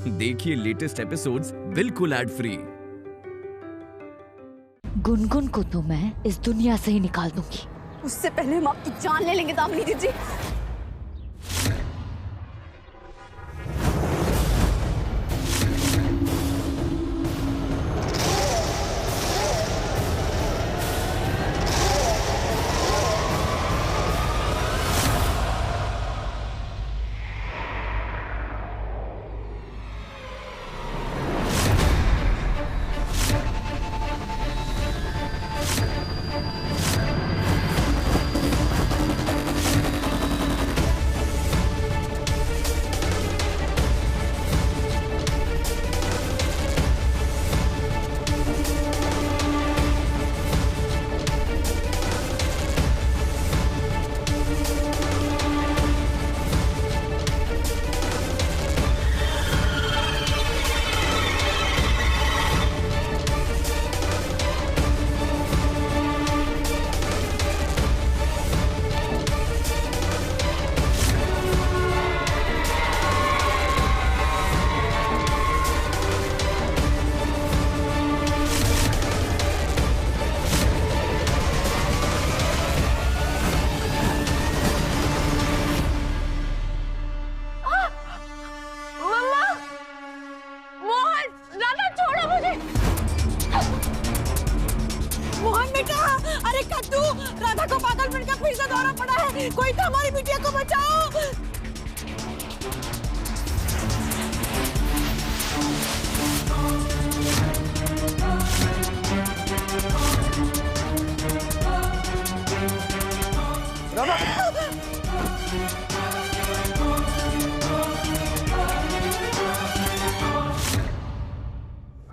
देखिए latest episodes बिल्कुल ad free. Gungun को तो मैं इस दुनिया से ही निकाल दूंगी। उससे पहले हम आपकी जान ले लेंगे दामिनी दीदी। अरे कद्दू, राधा को पागल बनकर फिर से दौरा पड़ा है। कोई तो हमारी बिटिया को बचाओ।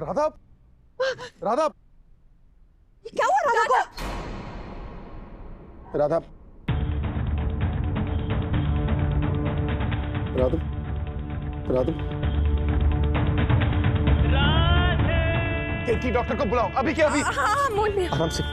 राधा, राधा, क्या हुआ राधा को? राधा, राधा, राधा, केकी डॉक्टर को बुलाओ अभी के अभी। हाँ मोल में आराम से।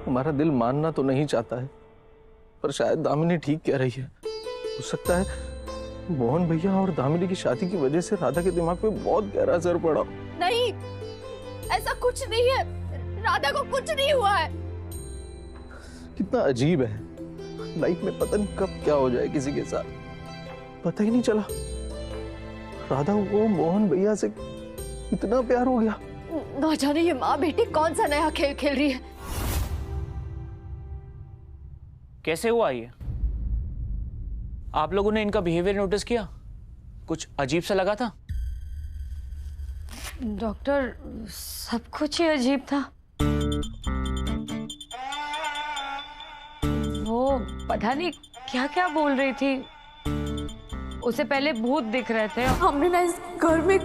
हमारा दिल मानना तो नहीं चाहता है, पर शायद दामिनी ठीक कह रही है। हो सकता है मोहन भैया और दामिनी की शादी की वजह से राधा के दिमाग पे बहुत गहरा असर पड़ा। नहीं, ऐसा कुछ नहीं है। राधा को कुछ नहीं हुआ है। कितना अजीब है, लाइफ में पता नहीं कब क्या हो जाए किसी के साथ, पता ही नहीं चला। राधा को मोहन भैया से इतना प्यार हो गया। ना जाने ये माँ बेटी कौन सा नया खेल खेल रही है। कैसे हुआ ये? आप लोगों ने इनका बिहेवियर नोटिस किया? कुछ अजीब सा लगा था? डॉक्टर, सब कुछ ही अजीब था। वो पता नहीं क्या क्या बोल रही थी। उसे पहले भूत दिख रहे थे। हमने ना इस घर में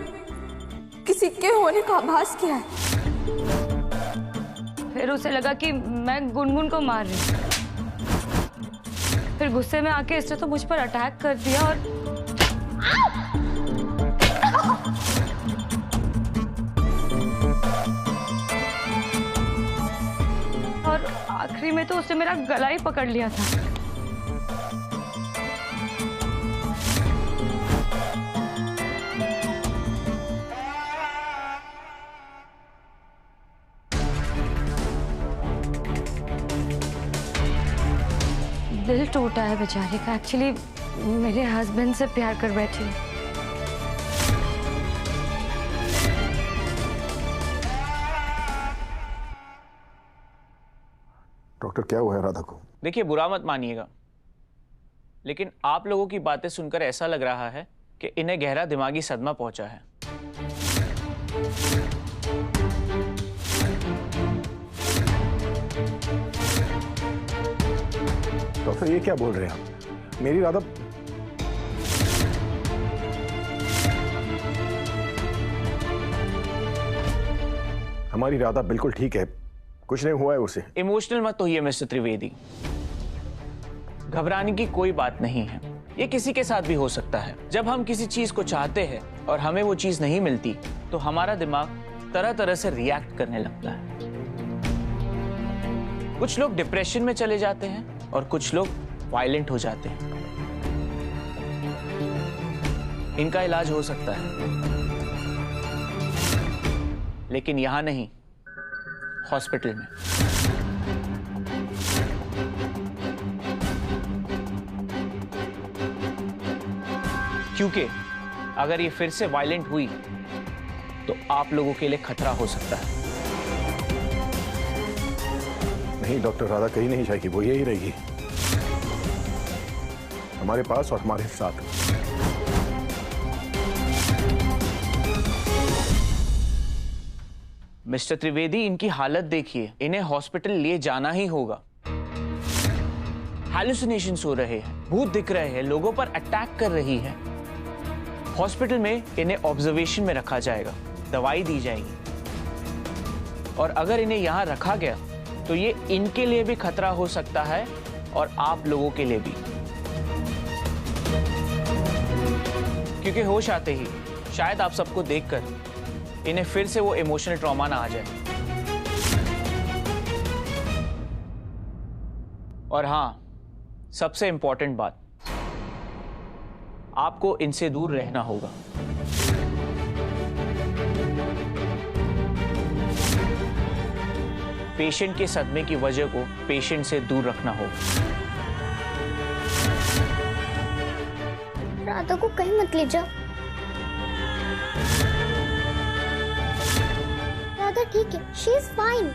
किसी के होने का आभास किया है। फिर उसे लगा कि मैं गुनगुन को मार रही हूँ। फिर गुस्से में आके इसने तो मुझ पर अटैक कर दिया और आखिरी में तो उसने मेरा गला ही पकड़ लिया था। दिल टूटा है बेचारे का। एक्चुअली मेरे हस्बैंड से प्यार कर बैठी। डॉक्टर क्या हुआ है राधा को? देखिए, बुरा मत मानिएगा, लेकिन आप लोगों की बातें सुनकर ऐसा लग रहा है कि इन्हें गहरा दिमागी सदमा पहुंचा है। डॉक्टर ये क्या बोल रहे हैं आप? मेरी राधा हमारी राधा बिल्कुल ठीक है। कुछ नहीं हुआ है उसे। इमोशनल मत होइए मिस्टर त्रिवेदी, घबराने की कोई बात नहीं है। ये किसी के साथ भी हो सकता है। जब हम किसी चीज को चाहते हैं और हमें वो चीज नहीं मिलती तो हमारा दिमाग तरह तरह से रिएक्ट करने लगता है। कुछ लोग डिप्रेशन में चले जाते हैं और कुछ लोग वायलेंट हो जाते हैं। इनका इलाज हो सकता है, लेकिन यहां नहीं, हॉस्पिटल में। क्योंकि अगर ये फिर से वायलेंट हुई तो आप लोगों के लिए खतरा हो सकता है। नहीं डॉक्टर, राधा कहीं नहीं जाएगी, वो यही रहेगी हमारे पास और हमारे साथ। मिस्टर त्रिवेदी, इनकी हालत देखिए, इन्हें हॉस्पिटल लिए जाना ही होगा। हैलुसिनेशंस हो रहे हैं, भूत दिख रहे हैं, लोगों पर अटैक कर रही है। हॉस्पिटल में इन्हें ऑब्जर्वेशन में रखा जाएगा, दवाई दी जाएगी, और अगर इन्हें यहां रखा गया तो ये इनके लिए भी खतरा हो सकता है और आप लोगों के लिए भी। क्योंकि होश आते ही शायद आप सबको देखकर इन्हें फिर से वो इमोशनल ट्रॉमा ना आ जाए। और हां, सबसे इंपॉर्टेंट बात, आपको इनसे दूर रहना होगा। पेशेंट के सदमे की वजह को पेशेंट से दूर रखना होगा। राधा को कहीं मत ले जाओ। राधा ठीक है, शी इज फाइन।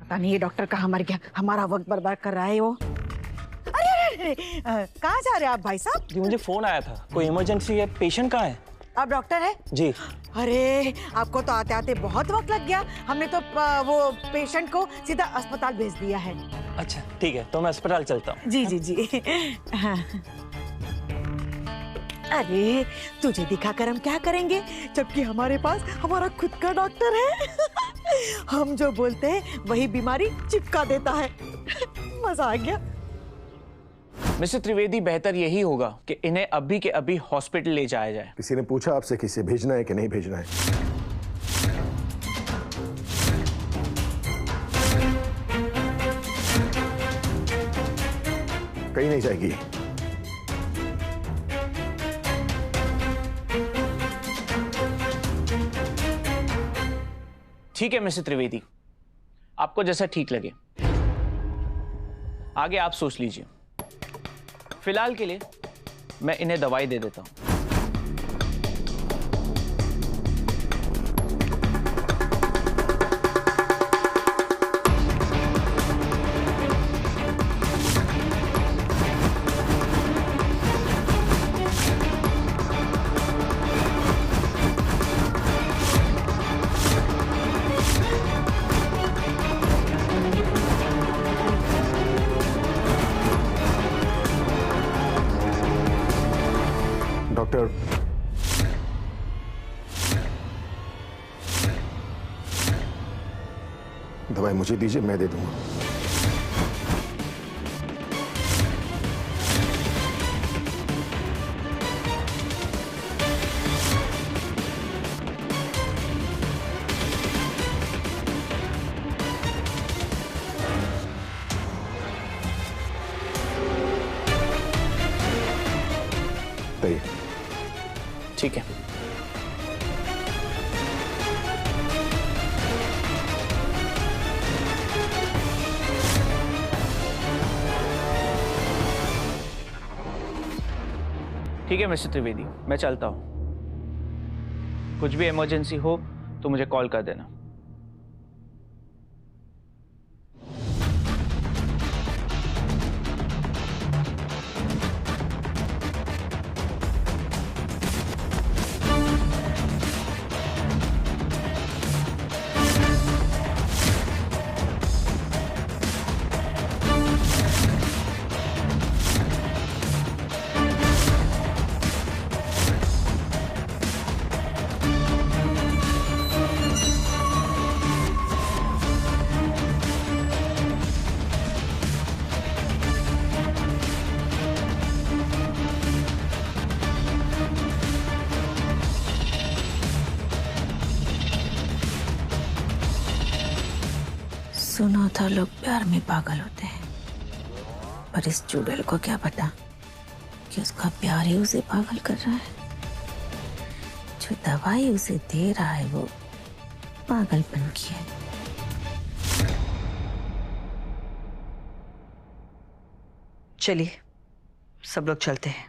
पता नहीं ये डॉक्टर कहाँ मर गया, हमारा वक्त बर्बाद कर रहा है वो। अरे अरे अरे, कहाँ जा रहे हैं आप भाई साहब? जी मुझे फोन आया था, कोई इमरजेंसी है। पेशेंट कहाँ है? आप डॉक्टर हैं? जी। अरे आपको तो आते आते बहुत वक्त लग गया। हमने तो वो पेशेंट को सीधा अस्पताल भेज दिया है। अच्छा ठीक है, तो मैं अस्पताल चलता हूँ। जी जी जी। हाँ। अरे तुझे दिखाकर हम क्या करेंगे, जबकि हमारे पास हमारा खुद का डॉक्टर है। हम जो बोलते हैं वही बीमारी चिपका देता है। मजा आ गया। मिस्टर त्रिवेदी, बेहतर यही होगा कि इन्हें अभी के अभी हॉस्पिटल ले जाया जाए। किसी ने पूछा आपसे किसे भेजना है कि नहीं भेजना है? कहीं नहीं जाएगी। ठीक है मिस्टर त्रिवेदी, आपको जैसा ठीक लगे, आगे आप सोच लीजिए। फिलहाल के लिए मैं इन्हें दवाई दे देता हूं। डॉक्टर, दवाई मुझे दीजिए, मैं दे दूंगा। ठीक है। ठीक है मिस्टर त्रिवेदी, मैं चलता हूं। कुछ भी इमरजेंसी हो तो मुझे कॉल कर देना। सुना था लोग प्यार में पागल होते हैं, पर इस चुड़ैल को क्या पता कि उसका प्यार ही उसे पागल कर रहा है। जो दवाई उसे दे रहा है वो पागलपन की है। चलिए सब लोग चलते हैं,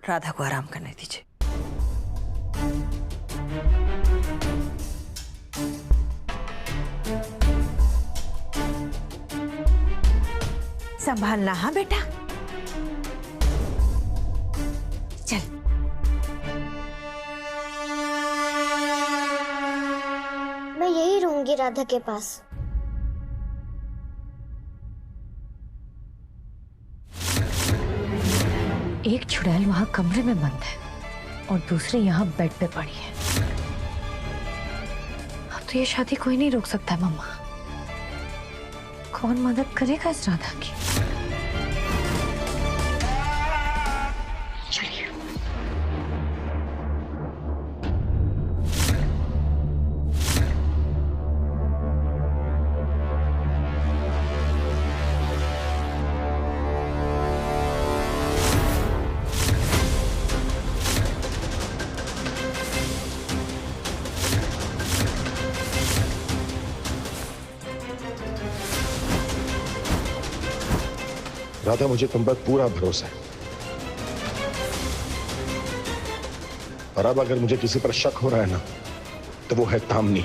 राधा को आराम करने दीजिए। संभालना हाँ बेटा। चल मैं यही रहूंगी राधा के पास। एक चुड़ैल वहां कमरे में बंद है और दूसरी यहाँ बेड पे पड़ी है। अब तो ये शादी कोई नहीं रोक सकता है मम्मा। कौन मदद करेगा इस राधा की? चलिए। राधा, मुझे तुम पर पूरा भरोसा है, और अब अगर मुझे किसी पर शक हो रहा है ना, तो वो है तामनी।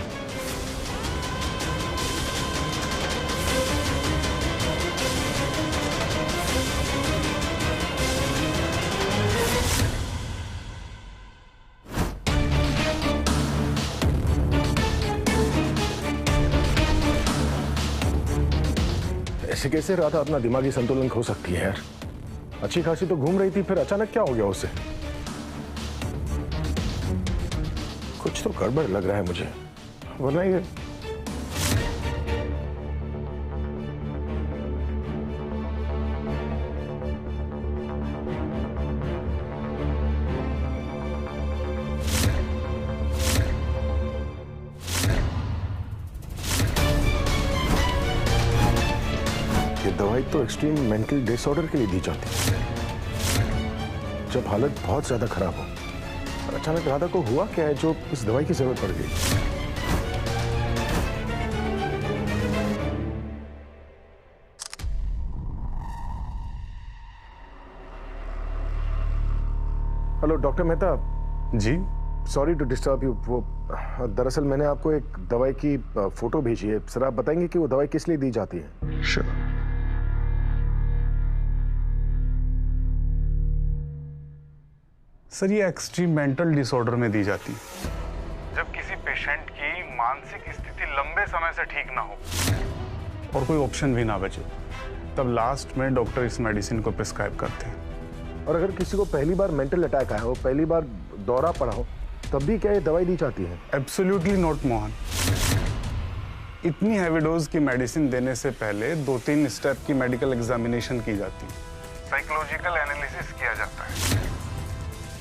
ऐसे कैसे राधा अपना दिमागी संतुलन खो सकती है यार? अच्छी खासी तो घूम रही थी, फिर अचानक क्या हो गया उसे? कुछ तो गड़बड़ लग रहा है मुझे, वरना ये दवाई तो एक्सट्रीम मेंटल डिसऑर्डर के लिए दी जाती है, जब हालत बहुत ज्यादा खराब हो। और अचानक राधा को हुआ क्या है जो इस दवाई की जरूरत पड़ गई? Hello doctor Mehta ji. Sorry to disturb you. वो दरअसल मैंने आपको एक दवाई की फोटो भेजी है, सर आप बताएंगे कि वो दवाई किस लिए दी जाती है? श्योर। सर ये एक्सट्रीम मेंटल डिसऑर्डर में दी जाती है, जब किसी पेशेंट की मानसिक स्थिति लंबे समय से ठीक ना हो और कोई ऑप्शन भी ना बचे, तब लास्ट में डॉक्टर इस मेडिसिन को प्रिस्क्राइब करते हैं। और अगर किसी को पहली बार मेंटल अटैक आया हो, पहली बार दौरा पड़ा हो, तब भी क्या ये दवाई दी जाती है? Absolutely not Mohan. इतनी हैवी डोज की मेडिसिन देने से पहले 2-3 स्टेप की मेडिकल एग्जामिनेशन की जाती है, साइकोलॉजिकल एनालिसिस किया जाता है,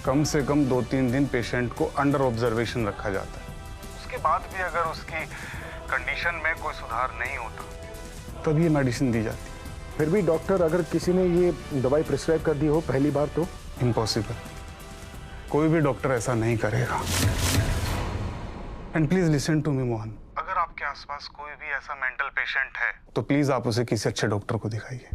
कम से कम 2-3 दिन पेशेंट को अंडर ऑब्जर्वेशन रखा जाता है। उसके बाद भी अगर उसकी कंडीशन में कोई सुधार नहीं होता तब ये मेडिसिन दी जाती है। फिर भी डॉक्टर अगर किसी ने ये दवाई प्रिस्क्राइब कर दी हो पहली बार तो? इम्पॉसिबल, कोई भी डॉक्टर ऐसा नहीं करेगा। And please listen to me Mohan, अगर आपके आसपास कोई भी ऐसा मेंटल पेशेंट है तो प्लीज आप उसे किसी अच्छे डॉक्टर को दिखाइए,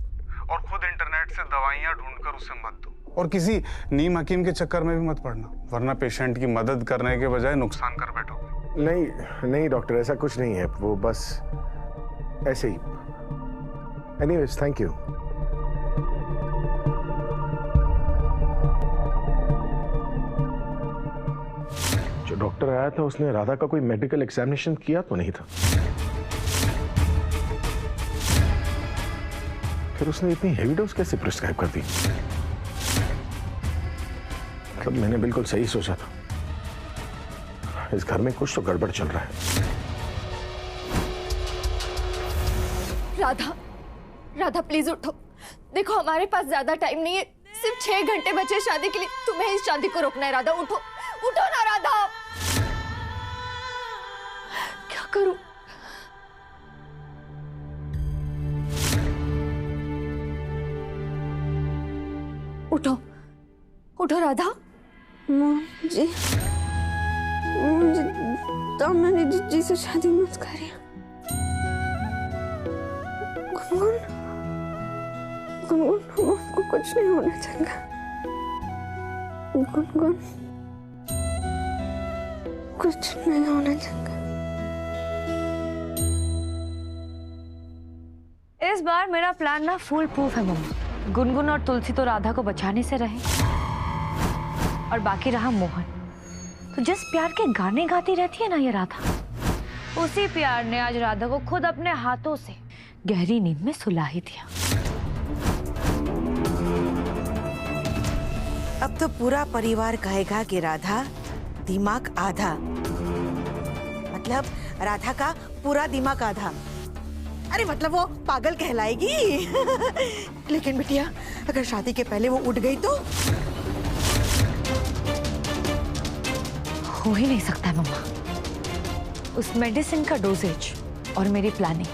और खुद इंटरनेट से दवाइयां ढूंढकर उसे मत दो, और किसी नीम हकीम के चक्कर में भी मत पड़ना, वरना पेशेंट की मदद करने के बजाय नुकसान कर बैठोगे। नहीं नहीं डॉक्टर, ऐसा कुछ नहीं है, वो बस ऐसे ही। Anyways thank you. जो डॉक्टर आया था उसने राधा का कोई मेडिकल एग्जामिनेशन किया तो नहीं था, फिर उसने इतनी हेवी डोज कैसे प्रिस्क्राइब कर दी? मतलब मैंने बिल्कुल सही सोचा था, इस घर में कुछ तो गड़बड़ चल रहा है। राधा, राधा प्लीज उठो। देखो हमारे पास ज्यादा टाइम नहीं है, सिर्फ 6 घंटे बचे शादी के लिए। तुम्हें इस शादी को रोकना है राधा। उठो, उठो ना राधा। क्या करूं? उठो राधा। मोहन जी, मुझे दामना जी से शादी मत करिए। गुनगुन, गुनगुन, हमको कुछ नहीं होना चाहिए। गुनगुन, कुछ नहीं होना चाहिए। इस बार मेरा प्लान ना फुल प्रूफ है मम्मा। गुनगुन और तुलसी तो राधा को बचाने से रहे और बाकी रहा मोहन। तो जिस प्यार के गाने गाती रहती है ना ये राधा, उसी प्यार ने आज राधा को खुद अपने हाथों से गहरी नींद में सुला ही दिया। अब तो पूरा परिवार कहेगा कि राधा दिमाग आधा, मतलब राधा का पूरा दिमाग आधा। अरे मतलब वो पागल कहलाएगी। लेकिन बिटिया, अगर शादी के पहले वो उठ गई तो? हो ही नहीं सकता है मम्मा। उस मेडिसिन का डोजेज और मेरी प्लानिंग,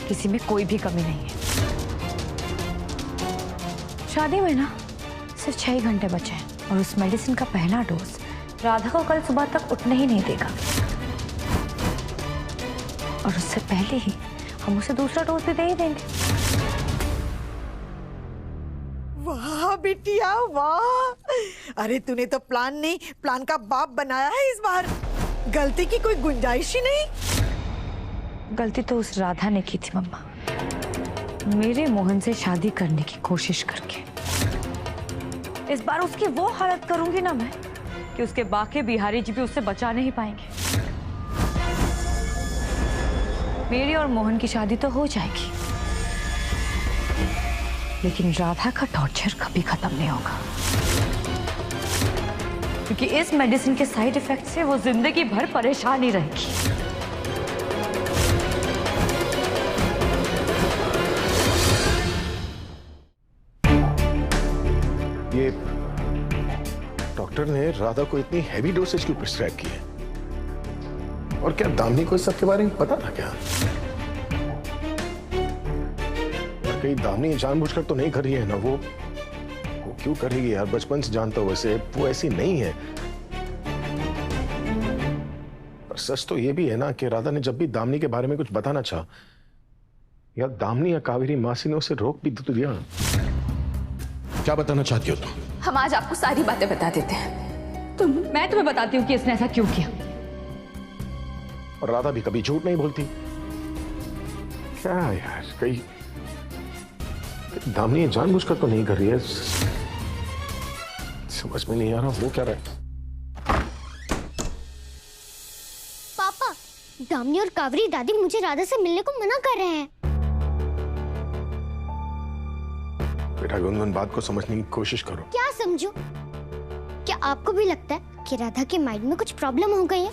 किसी में कोई भी कमी नहीं है। शादी में ना सिर्फ 6 घंटे बचे हैं और उस मेडिसिन का पहला डोज राधा को कल सुबह तक उठने ही नहीं देगा। और उससे पहले ही हम उसे दूसरा डोज भी दे ही देंगे। वाह बिटिया वाह! अरे तूने तो प्लान नहीं, प्लान का बाप बनाया है इस बार। गलती की कोई गुंजाइश ही नहीं। गलती तो उस राधा ने की थी मम्मा, मेरे मोहन से शादी करने की कोशिश करके। इस बार उसकी वो हालत करूंगी ना मैं कि उसके बाकी बिहारी जी भी उससे बचा नहीं पाएंगे। मेरी और मोहन की शादी तो हो जाएगी, लेकिन राधा का टॉर्चर कभी खत्म नहीं होगा, क्योंकि इस मेडिसिन के साइड इफेक्ट से वो जिंदगी भर परेशान ही रहेगी। ये डॉक्टर ने राधा को इतनी हैवी डोसेज क्यों प्रिस्क्राइब की है? और क्या दामिनी को इस सब के बारे में पता था क्या? और कहीं दामिनी जानबूझकर तो नहीं कर रही है ना? वो क्यों करेगी यार? बचपन से जानता हूं वैसे वो ऐसी नहीं है। पर सच तो ये भी है ना कि राधा ने जब भी दामिनी के बारे में कुछ बताना चाहा, या दामिनी या कावेरी मासी ने उसे रोक भी तो दिया। क्या बताना चाहती हो तुम? हम आज आपको सारी बातें बता देते हैं। मैं तुम्हें बताती हूँ कि इसने ऐसा क्यों किया। और राधा भी कभी झूठ नहीं बोलती। क्या यार, कहीं दामिनी जानबूझकर तो नहीं कर रही है? समझ में नहीं आ रहा वो क्या रहा है। पापा, दामिनी और कावेरी दादी मुझे राधा से मिलने को मना कर रहे हैं। बेटा गुनगुन, बात को समझने की कोशिश करो। क्या समझो? क्या आपको भी लगता है कि राधा के माइंड में कुछ प्रॉब्लम हो गई है?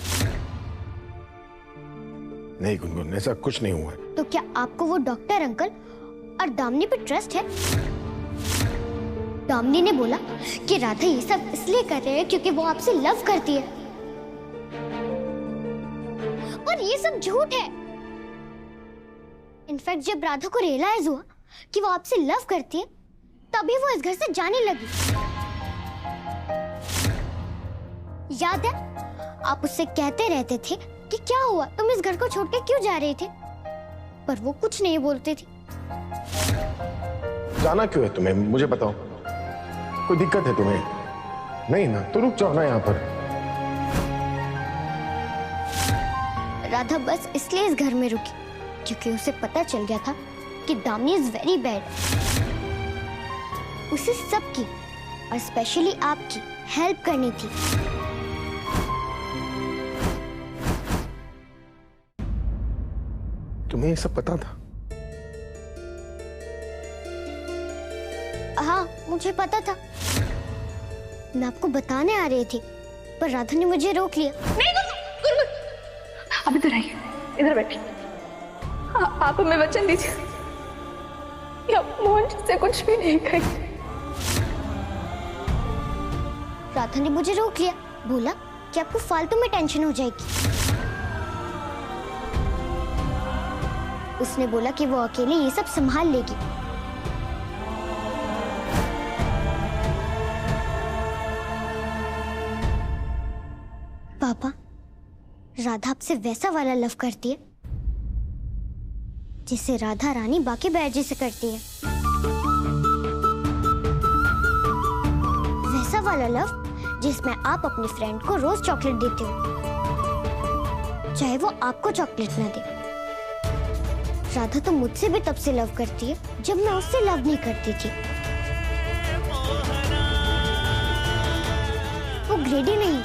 नहीं गुनगुन, ऐसा कुछ नहीं हुआ है। तो क्या आपको वो डॉक्टर अंकल और दामिनी पे ट्रस्ट है? दामिनी ने बोला कि राधा ये सब इसलिए कर रहे हैं क्योंकि वो आपसे लव करती है, और ये सब झूठ है। इनफैक्ट जब राधा को रियलाइज हुआ कि वो आपसे लव करती है, तभी वो इस घर से जाने लगी। याद है, आप उससे कहते रहते थे कि क्या हुआ, तुम इस घर को छोड़ के क्यों जा रहे थे? पर वो कुछ नहीं बोलते थे। जाना क्यों है तुम्हें, मुझे बताओ। कोई दिक्कत है तुम्हें? नहीं ना, तो रुक जाओ ना यहाँ पर। राधा बस इसलिए इस घर में रुकी क्योंकि उसे पता चल गया था कि दामिनी इज वेरी बैड। उसे सबकी और स्पेशली आपकी हेल्प करनी थी। तुम्हें ये सब पता था? हाँ, मुझे पता था। मैं आपको बताने आ रही थी, पर राधा ने मुझे रोक लिया। नहीं गुनगुन, आप इधर आइए, इधर बैठिए। आप हमें वचन दीजिए कि आप मोहन से कुछ भी नहीं करेंगे। राधा ने मुझे रोक लिया, बोला कि आपको फालतू में टेंशन हो जाएगी। उसने बोला कि वो अकेले ये सब संभाल लेगी। राधा आपसे वैसा वाला लव करती है जिसे राधा रानी बाकी बैजी से करती है। वैसा वाला लव जिसमें आप अपनी फ्रेंड को रोज चॉकलेट देते हो, चाहे वो आपको चॉकलेट ना दे। राधा तो मुझसे भी तब से लव करती है जब मैं उससे लव नहीं करती थी। वो ग्रेडी नहीं,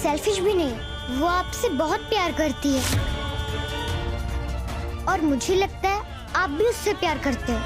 सेल्फिश भी नहीं, वो आपसे बहुत प्यार करती है और मुझे लगता है आप भी उससे प्यार करते हो।